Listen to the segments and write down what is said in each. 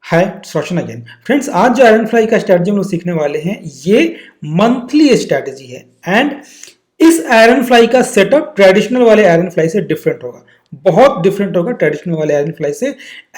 हाय रोशन again friends. आज जो iron fly का स्ट्रैटेजी हम लोग सीखने वाले हैं ये मंथली स्ट्रैटेजी है एंड इस आयरन फ्लाई का सेटअप ट्रेडिशनल वाले आयरन फ्लाई से डिफरेंट होगा, बहुत डिफरेंट होगा ट्रेडिशनल वाले आयरन फ्लाई से।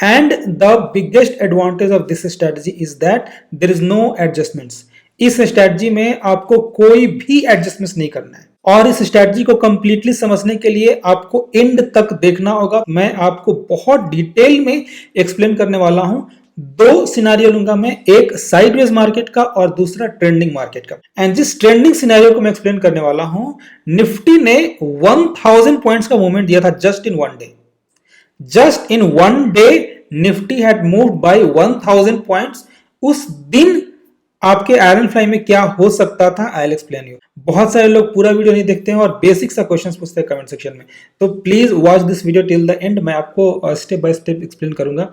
And the biggest advantage of this strategy is that there is no adjustments. इस स्ट्रैटेजी में आपको कोई भी एडजस्टमेंट्स नहीं करना है और इस स्ट्रैटेजी को कंप्लीटली समझने के लिए आपको एंड तक देखना होगा। मैं आपको बहुत डिटेल में एक्सप्लेन करने वाला हूं। दो सिनेरियो लूंगा मैं, एक साइडवेज मार्केट का और दूसरा ट्रेंडिंग मार्केट का। एंड जिस ट्रेंडिंग सिनेरियो को मैं एक्सप्लेन करने वाला हूं, निफ्टी ने 1000 पॉइंट्स का मूवमेंट दिया था just in one day. Just in one day Nifty had moved by 1000 points. उस दिन आपके आयरन फ्लाई में क्या हो सकता था, आई विल एक्सप्लेन यू। बहुत सारे लोग पूरा वीडियो नहीं देखते हैं और बेसिक सा क्वेश्चंस पूछते हैं कमेंट सेक्शन में, तो please watch this video till the end. मैं आपको स्टेप बाय स्टेप एक्सप्लेन करूंगा।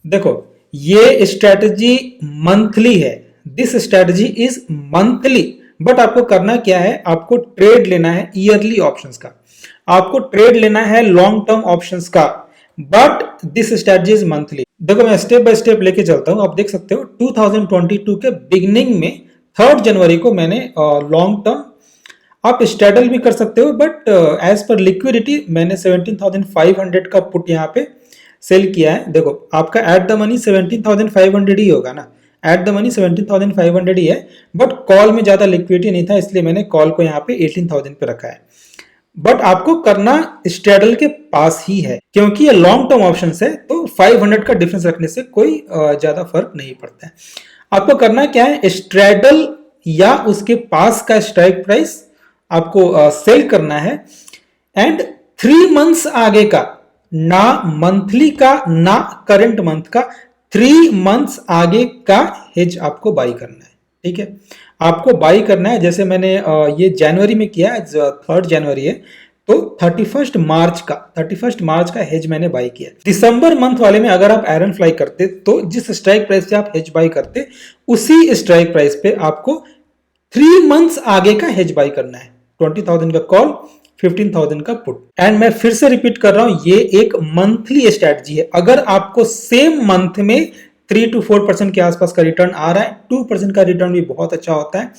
देखो, ये स्ट्रैटेजी मंथली है, this strategy is monthly, but आपको करना क्या है, आपको ट्रेड लेना है ईयरली ऑप्शंस का, आपको ट्रेड लेना है लॉन्ग टर्म ऑप्शंस का, but this strategy is monthly. देखो, मैं स्टेप बाय स्टेप लेके चलता हूं। आप देख सकते हो 2022 के बिगिनिंग में 3 जनवरी को मैंने लॉन्ग टर्म, आप स्ट्रैडल भी कर सकते हो, बट एज पर लिक्विडिटी मैंने 17,500 का पुट यहाँ पे सेल किया है। देखो, आपका एट द मनी 17,500 ही होगा ना, एट द मनी 17,500 ही है, बट कॉल में ज्यादा लिक्विडिटी नहीं था इसलिए मैंने कॉल को यहाँ पे 18,000 पे रखा है। बट आपको करना स्ट्रैडल के पास ही है क्योंकि ये लॉन्ग टर्म ऑप्शन है, तो 500 का डिफरेंस रखने से कोई ज्यादा फर्क नहीं पड़ता है। आपको करना क्या है, स्ट्रैडल या उसके पास का स्ट्राइक प्राइस आपको सेल करना है एंड 3 मंथ्स आगे का, ना मंथली का ना करंट मंथ का, 3 मंथ्स आगे का हेज आपको बाई करना है। ठीक है, आपको बाई करना है। जैसे मैंने ये जनवरी में किया, 3 जनवरी है, तो 31 मार्च का हेज मैंने बाई किया। दिसंबर मंथ वाले में अगर आप आयरन फ्लाई करते तो जिस स्ट्राइक प्राइस पे आप हेज बाई करते उसी स्ट्राइक प्राइस पे आपको 3 मंथ्स आगे का हेज बाई करना है। 20,000 का कॉल, 15,000 का पुट। एंड मैं फिर से रिपीट कर रहा हूं, ये एक मंथली स्ट्रैटेजी है। अगर आपको सेम मंथ में 3 to 4% के आसपास का रिटर्न आ रहा है, 2% का रिटर्न भी बहुत अच्छा होता है,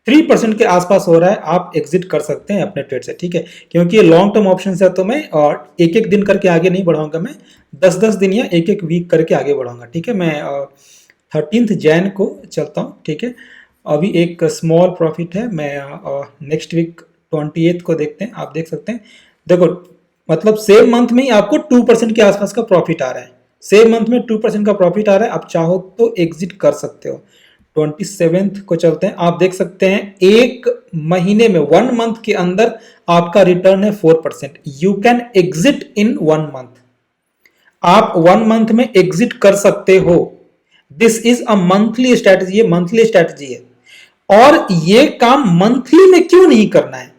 3% के आसपास हो रहा है, आप एग्जिट कर सकते हैं अपने ट्रेड से। ठीक है, क्योंकि ये लॉन्ग टर्म ऑप्शन है तो मैं एक एक दिन करके आगे नहीं बढ़ाऊंगा, मैं 10-10 दिन या एक एक वीक करके आगे बढ़ाऊंगा। ठीक है, मैं 13 जैन को चलता हूँ। ठीक है, अभी एक स्मॉल प्रॉफिट है, मैं नेक्स्ट वीक 28 को देखते हैं। आप देख सकते हैं, देखो मतलब सेम मंथ में ही आपको 2% के आसपास का प्रॉफिट आ रहा है, सेम मंथ में 2% का प्रॉफिट आ रहा है। आप चाहो तो एग्जिट कर सकते हो। 27 को चलते हैं। आप देख सकते हैं एक महीने में, 1 मंथ के अंदर आपका रिटर्न है 4%। You can exit in 1 month, आप 1 मंथ में एग्जिट कर सकते हो। This is a monthly strategy, ये मंथली स्ट्रैटेजी है। और ये काम मंथली में क्यों नहीं करना है,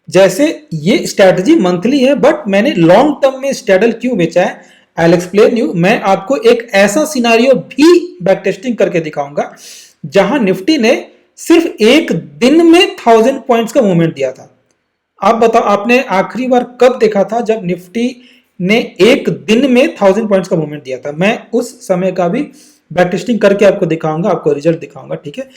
जैसे ये स्ट्रैटेजी मंथली है बट मैंने लॉन्ग टर्म में स्ट्रैडल क्यों बेचा है, आई विल एक्सप्लेन यू। मैं आपको एक ऐसा सिनेरियो भी बैक टेस्टिंग करके दिखाऊंगा जहां निफ्टी ने सिर्फ एक दिन में 1000 पॉइंट्स का मूवमेंट दिया था। आप बताओ, आपने आखिरी बार कब देखा था जब निफ्टी ने एक दिन में 1000 पॉइंट्स का मूवमेंट दिया था? मैं उस समय का भी बैक टेस्टिंग करके आपको दिखाऊंगा, आपको रिजल्ट दिखाऊंगा। ठीक है,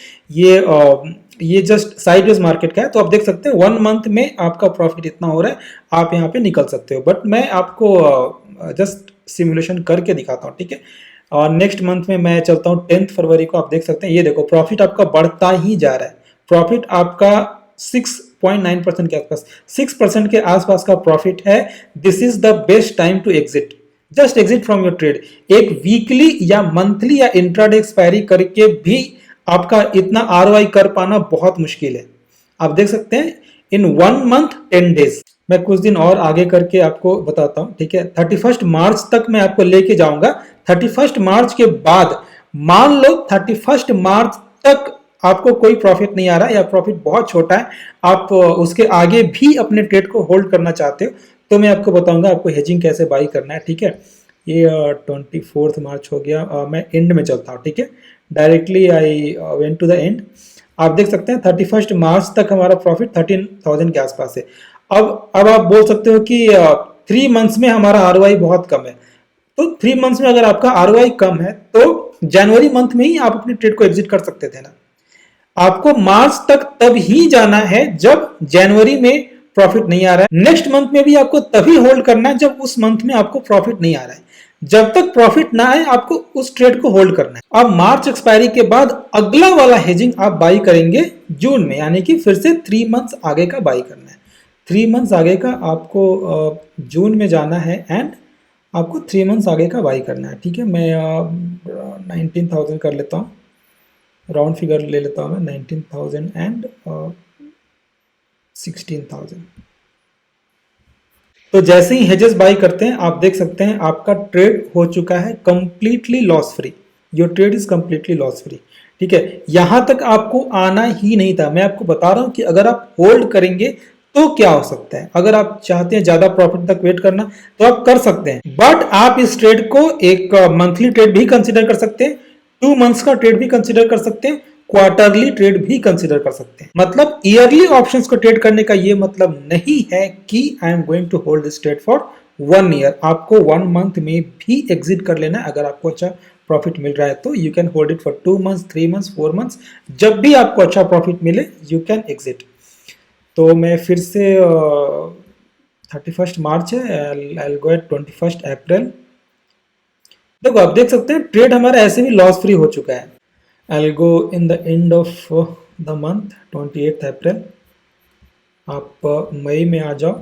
ये जस्ट साइडवेज मार्केट का है, तो आप देख सकते हैं 1 मंथ में आपका प्रॉफिट इतना हो रहा है, आप यहाँ पे निकल सकते हो। बट मैं आपको जस्ट सिमुलेशन करके दिखाता हूँ। ठीक है, और नेक्स्ट मंथ में मैं चलता हूँ 10 फरवरी को। आप देख सकते हैं, ये देखो प्रॉफिट आपका बढ़ता ही जा रहा है। प्रॉफिट आपका 6.9% के आसपास, 6% के आसपास का प्रॉफिट है। This is the best time to exit, just exit from your trade. एक वीकली या मंथली या इंट्राडे एक्सपायरी करके भी आपका इतना आरओआई कर पाना बहुत मुश्किल है। आप देख सकते हैं इन 1 मंथ 10 डेज। मैं कुछ दिन और आगे करके आपको बताता हूं। ठीक है, 31 मार्च तक मैं आपको लेके जाऊंगा। 31 मार्च के बाद मान लो 31 मार्च तक आपको कोई प्रॉफिट नहीं आ रहा या प्रॉफिट बहुत छोटा है, आप उसके आगे भी अपने ट्रेड को होल्ड करना चाहते हो, तो मैं आपको बताऊंगा आपको हेजिंग कैसे बाई करना है। ठीक है, ये 24 मार्च हो गया। मैं एंड में चलता हूँ। ठीक है, directly I went to the end. आप देख सकते हैं 31 मार्च तक हमारा प्रॉफिट 13,000 के आसपास है। अब आप बोल सकते हो कि 3 मंथ्स में हमारा आरओआई बहुत कम है, तो 3 मंथ्स में अगर आपका आरओआई कम है तो जनवरी मंथ में ही आप अपनी ट्रेड को एग्जिट कर सकते थे ना। आपको मार्च तक तब ही जाना है जब जनवरी में प्रॉफिट नहीं आ रहा है। नेक्स्ट मंथ में भी आपको तभी होल्ड करना है जब उस मंथ में आपको प्रॉफिट नहीं आ रहा है। जब तक प्रॉफिट ना आए आपको उस ट्रेड को होल्ड करना है। अब मार्च एक्सपायरी के बाद अगला वाला हेजिंग आप बाई करेंगे जून में, यानी कि फिर से 3 मंथ्स आगे का बाई करना है। 3 मंथ्स आगे का आपको जून में जाना है एंड आपको 3 मंथ्स आगे का बाई करना है। ठीक है, मैं 19,000 कर लेता हूँ, राउंड फिगर ले लेता हूँ मैं, 19,000 एंड 16,000। तो जैसे ही हेजेस बाई करते हैं आप देख सकते हैं आपका ट्रेड हो चुका है completely loss free. Your trade is completely loss free. ठीक है, यहां तक आपको आना ही नहीं था। मैं आपको बता रहा हूं कि अगर आप होल्ड करेंगे तो क्या हो सकता है। अगर आप चाहते हैं ज्यादा प्रॉफिट तक वेट करना तो आप कर सकते हैं, बट आप इस ट्रेड को एक मंथली ट्रेड भी कंसिडर कर सकते हैं, 2 मंथ्स का ट्रेड भी कंसिडर कर सकते हैं, क्वार्टरली ट्रेड भी कंसिडर कर सकते हैं। मतलब ईयरली ऑप्शंस को ट्रेड करने का ये मतलब नहीं है कि I am going to hold this trade for 1 year. आपको 1 मंथ में भी एग्जिट कर लेना है। अगर आपको अच्छा प्रॉफिट मिल रहा है तो you can hold it for 2 months, 3 months, 4 months. जब भी आपको अच्छा प्रॉफिट मिले यू कैन एग्जिट। तो मैं फिर से 31 मार्च है, आई गो एट 21 अप्रैल। देखो आप देख सकते हैं ट्रेड हमारा ऐसे भी लॉस फ्री हो चुका है। I'll go in the end of the month 28th अप्रैल। आप मई में आ जाओ,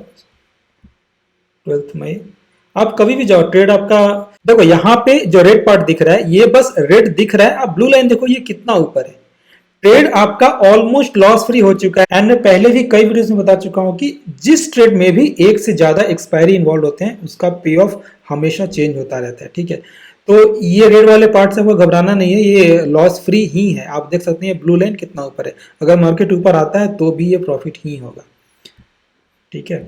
12th मई। आप कभी भी जाओ, ट्रेड आपका देखो यहाँ पे जो रेड पार्ट दिख रहा है ये बस रेड दिख रहा है। आप ब्लू लाइन देखो ये कितना ऊपर है। ट्रेड आपका ऑलमोस्ट लॉस फ्री हो चुका है। एंड मैं पहले भी कई वीडियोस में बता चुका हूं कि जिस ट्रेड में भी एक से ज्यादा एक्सपायरी इन्वॉल्व होते हैं उसका पे ऑफ हमेशा चेंज होता रहता है। ठीक है, तो ये रेड वाले पार्ट से आपको घबराना नहीं है, ये लॉस फ्री ही है। आप देख सकते हैं ब्लू लाइन कितना ऊपर है। अगर मार्केट ऊपर आता है तो भी ये प्रॉफिट ही होगा। ठीक है,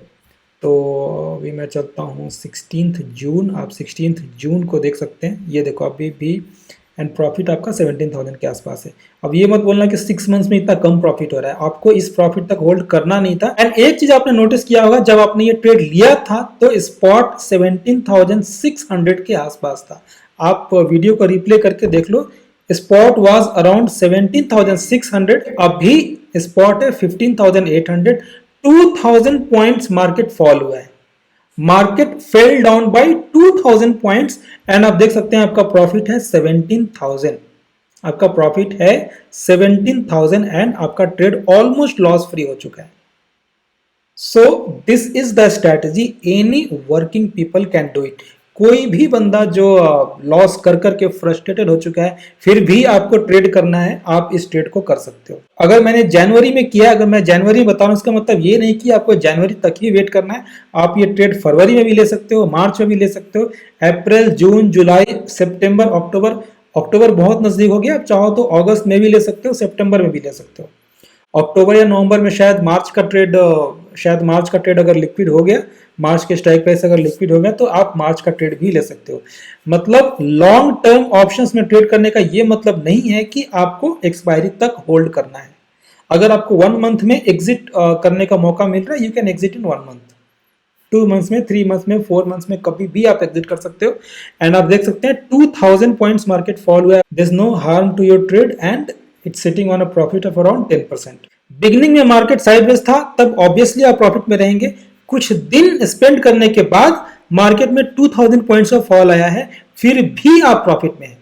तो अभी मैं चलता हूँ 16 जून। आप 16 जून को देख सकते हैं, ये देखो अभी भी एंड प्रॉफिट आपका 17,000 के आसपास है। अब ये मत बोलना कि 6 मंथ्स में इतना कम प्रॉफिट हो रहा है, आपको इस प्रॉफिट तक होल्ड करना नहीं था। एंड एक चीज आपने नोटिस किया होगा, जब आपने ये ट्रेड लिया था तो स्पॉट 17,600 के आसपास था। आप वीडियो को रिप्ले करके देख लो, स्पॉट वाज अराउंड 17,600, अभी स्पॉट है 15,800। 2,000 पॉइंट्स मार्केट फॉल हुआ है। Market fell down by 2,000 points and आप देख सकते हैं आपका प्रॉफिट है 17,000। आपका प्रॉफिट है 17,000 एंड आपका ट्रेड ऑलमोस्ट लॉस फ्री हो चुका है। So this is the strategy, any working people can do it. कोई भी बंदा जो लॉस कर करके फ्रस्ट्रेटेड हो चुका है फिर भी आपको ट्रेड करना है, आप इस ट्रेड को कर सकते हो। अगर मैंने जनवरी में किया, अगर मैं जनवरी में बताऊं इसका मतलब ये नहीं कि आपको जनवरी तक ही वेट करना है। आप ये ट्रेड फरवरी में भी ले सकते हो, मार्च में भी ले सकते हो, अप्रैल, जून, जुलाई, सितंबर, अक्टूबर। अक्टूबर बहुत नजदीक हो गया, आप चाहो तो अगस्त में भी ले सकते हो, सितंबर में भी ले सकते हो। अक्टूबर या नवंबर में शायद मार्च का ट्रेड अगर लिक्विड हो गया, मार्च के स्ट्राइक प्राइस अगर लिक्विड हो गया तो आप मार्च का ट्रेड भी ले सकते हो। मतलब लॉन्ग टर्म ऑप्शंस में ट्रेड करने का ये मतलब नहीं है कि आपको एक्सपायरी तक होल्ड करना है। अगर आपको 1 मंथ में एग्जिट करने का मौका मिल रहा है, you can exit in 1 month, 2 months में, 3 मंथ्स में, 4 मंथ्स में, कभी भी आप एग्जिट कर सकते हो। एंड आप देख सकते हैं 2,000 पॉइंट्स मार्केट फॉल हुआ है। There is no harm to your trade and it's sitting on a profit of around 10%। Beginning में मार्केट साइडवेज था, तब ऑब्वियसली आप प्रॉफिट में रहेंगे। कुछ दिन स्पेंड करने के बाद मार्केट में 2,000 पॉइंट्स का फॉल आया है, फिर भी आप प्रॉफिट में हैं।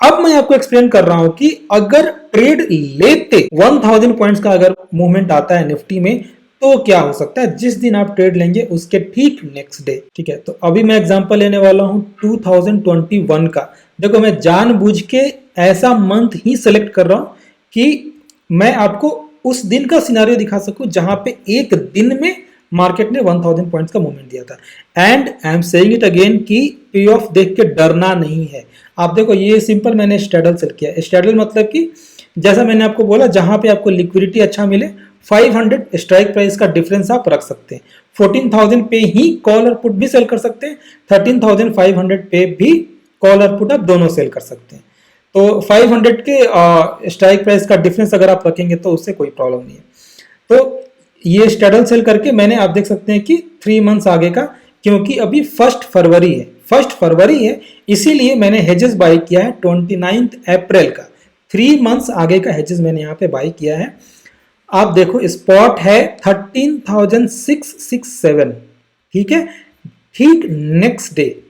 अब मैं आपको एक्सप्लेन कर रहा हूं कि अगर ट्रेड लेते 1,000 पॉइंट्स का अगर मूवमेंट आता है निफ्टी में तो क्या हो सकता है। जिस दिन आप ट्रेड लेंगे उसके ठीक नेक्स्ट डे। ठीक है, तो अभी मैं एग्जांपल लेने वाला हूं 2021 का। देखो मैं जानबूझ के ऐसा मंथ ही सेलेक्ट कर रहा हूं कि मैं आपको उस दिन का सिनारियो दिखा सकूं जहां पे एक दिन में मार्केट ने 1,000 पॉइंट्स का मूवमेंट दिया था। And I am saying it again कि पे ऑफ देख के डरना नहीं है। आप देखो ये सिंपल मैंने स्ट्रैडल सेल किया। स्ट्रैडल मतलब कि जैसा मैंने आपको बोला, जहां पे आपको लिक्विडिटी अच्छा मिले, 500 स्ट्राइक प्राइस का डिफरेंस आप रख सकते हैं। 14,000 पे ही कॉल और पुट भी सेल कर सकते हैं, 13,500 पे भी कॉल और पुट आप दोनों सेल कर सकते हैं। तो 500 के स्ट्राइक प्राइस का डिफरेंस अगर आप रखेंगे तो उससे कोई प्रॉब्लम नहीं है। तो ये स्ट्रैडल सेल करके मैंने, आप देख सकते हैं कि 3 मंथ्स आगे का, क्योंकि अभी 1 फरवरी है, 1 फरवरी है, इसीलिए मैंने हेजेस बाई किया है 29 अप्रैल का, 3 मंथ्स आगे का हेजेस मैंने यहाँ पे बाई किया है। आप देखो स्पॉट है 13,667, ठीक है। ठीक next day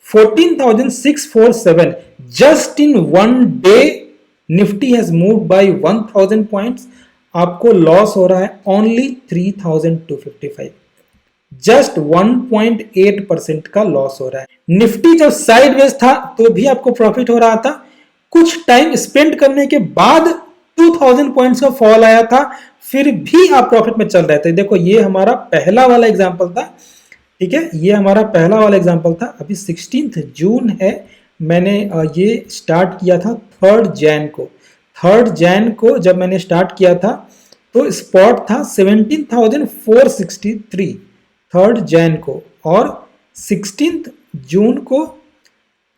14,647, just in one day Nifty has move by 1000 points, आपको लॉस हो रहा है ओनली 3,255, जस्ट 1.8% का लॉस हो रहा है। निफ्टी जब साइडवेज था तो भी आपको प्रॉफिट हो रहा था, कुछ टाइम स्पेंड करने के बाद 2000 पॉइंट्स का फॉल आया था, फिर भी आप प्रॉफिट में चल रहे थे। देखो ये हमारा पहला वाला एग्जांपल था, ठीक है, ये हमारा पहला वाला एग्जांपल था। अभी 16 जून है, मैंने ये स्टार्ट किया था 3 जैन को। 3 जैन को जब मैंने स्टार्ट किया था तो स्पॉट था 17,463 3 जैन को, और 16 जून को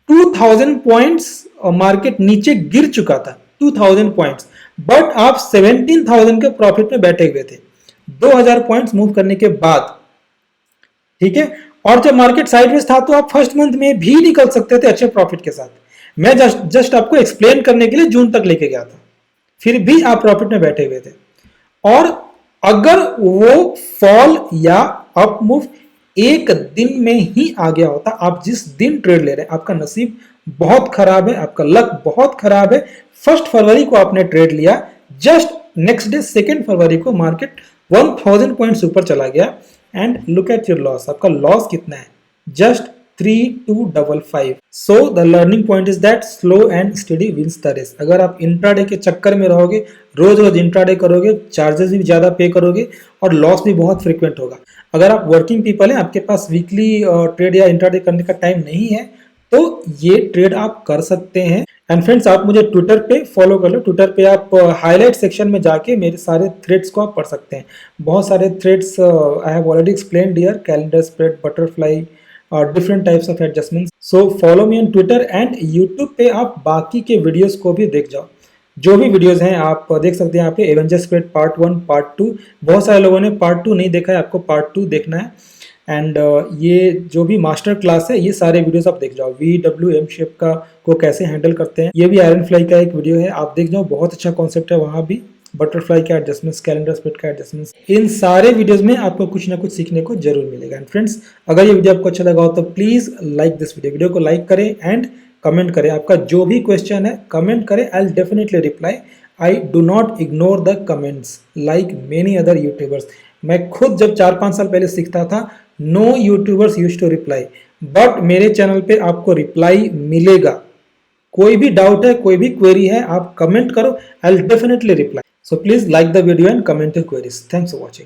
2000 पॉइंट्स मार्केट नीचे गिर चुका था, 2000 पॉइंट्स, बट आप 17,000 के प्रॉफिट में बैठे हुए थे 2000 पॉइंट्स मूव करने के बाद, ठीक है। और जब मार्केट साइडवेज था तो आप फर्स्ट मंथ में भी निकल सकते थे अच्छे प्रॉफिट के साथ। मैं जस्ट आपको एक्सप्लेन करने के लिए जून तक लेके गया था, फिर भी आप प्रॉफिट में बैठे हुए थे। और अगर वो फॉल या अप मूव एक दिन में ही आ गया होता, आप जिस दिन ट्रेड ले रहे हैं, आपका नसीब बहुत खराब है, आपका लक बहुत खराब है। 1 फरवरी को आपने ट्रेड लिया, जस्ट नेक्स्ट डे 2 फरवरी को मार्केट 1000 पॉइंट्स ऊपर चला गया, and look at your loss. आपका लॉस कितना है? Just 3255। So the learning point is that slow and study wins the race. अगर आप इंट्राडे के चक्कर में रहोगे, रोज रोज इंट्राडे करोगे, चार्जेस भी ज्यादा पे करोगे और लॉस भी बहुत फ्रिक्वेंट होगा। अगर आप वर्किंग पीपल हैं, आपके पास वीकली ट्रेड या इंट्राडे करने का टाइम नहीं है, तो ये ट्रेड आप कर सकते हैं। एंड फ्रेंड्स, आप मुझे ट्विटर पे फॉलो कर लो। ट्विटर पे आप हाईलाइट सेक्शन में जाके मेरे सारे थ्रेड्स को आप पढ़ सकते हैं। बहुत सारे threads I have already explained here, calendar spread, butterfly, different types of adjustments. So follow me on Twitter and YouTube पे आप बाकी के वीडियोस को भी देख जाओ। जो भी वीडियोस हैं आप देख सकते हैं यहाँ पे, एवेंजर स्प्रेड पार्ट 1, पार्ट 2। बहुत सारे लोगों ने पार्ट 2 नहीं देखा है, आपको पार्ट 2 देखना है। एंड ये जो भी मास्टर क्लास है, ये सारे वीडियोस आप देख जाओ। VWM शेप का को कैसे हैंडल करते हैं, ये भी आयरन फ्लाई का एक वीडियो है, आप देख जाओ, बहुत अच्छा कॉन्सेप्ट है वहाँ भी। बटरफ्लाई के एडजस्टमेंट्स, कैलेंडर स्प्लिट का एडजस्टमेंट्स, इन सारे वीडियोस में आपको कुछ ना कुछ सीखने को जरूर मिलेगा। एंड फ्रेंड्स, अगर ये वीडियो आपको अच्छा लगा हो तो प्लीज लाइक दिस वीडियो को लाइक करें एंड कमेंट करें। आपका जो भी क्वेश्चन है कमेंट करें, I will definitely reply. I do not ignore the comments like many other YouTubers. मैं खुद जब 4-5 साल पहले सीखता था, no YouTubers used to reply, but मेरे चैनल पे आपको रिप्लाई मिलेगा। कोई भी डाउट है, कोई भी क्वेरी है, आप कमेंट करो, आई will definitely reply. So please like the video and comment your queries. Thanks for watching.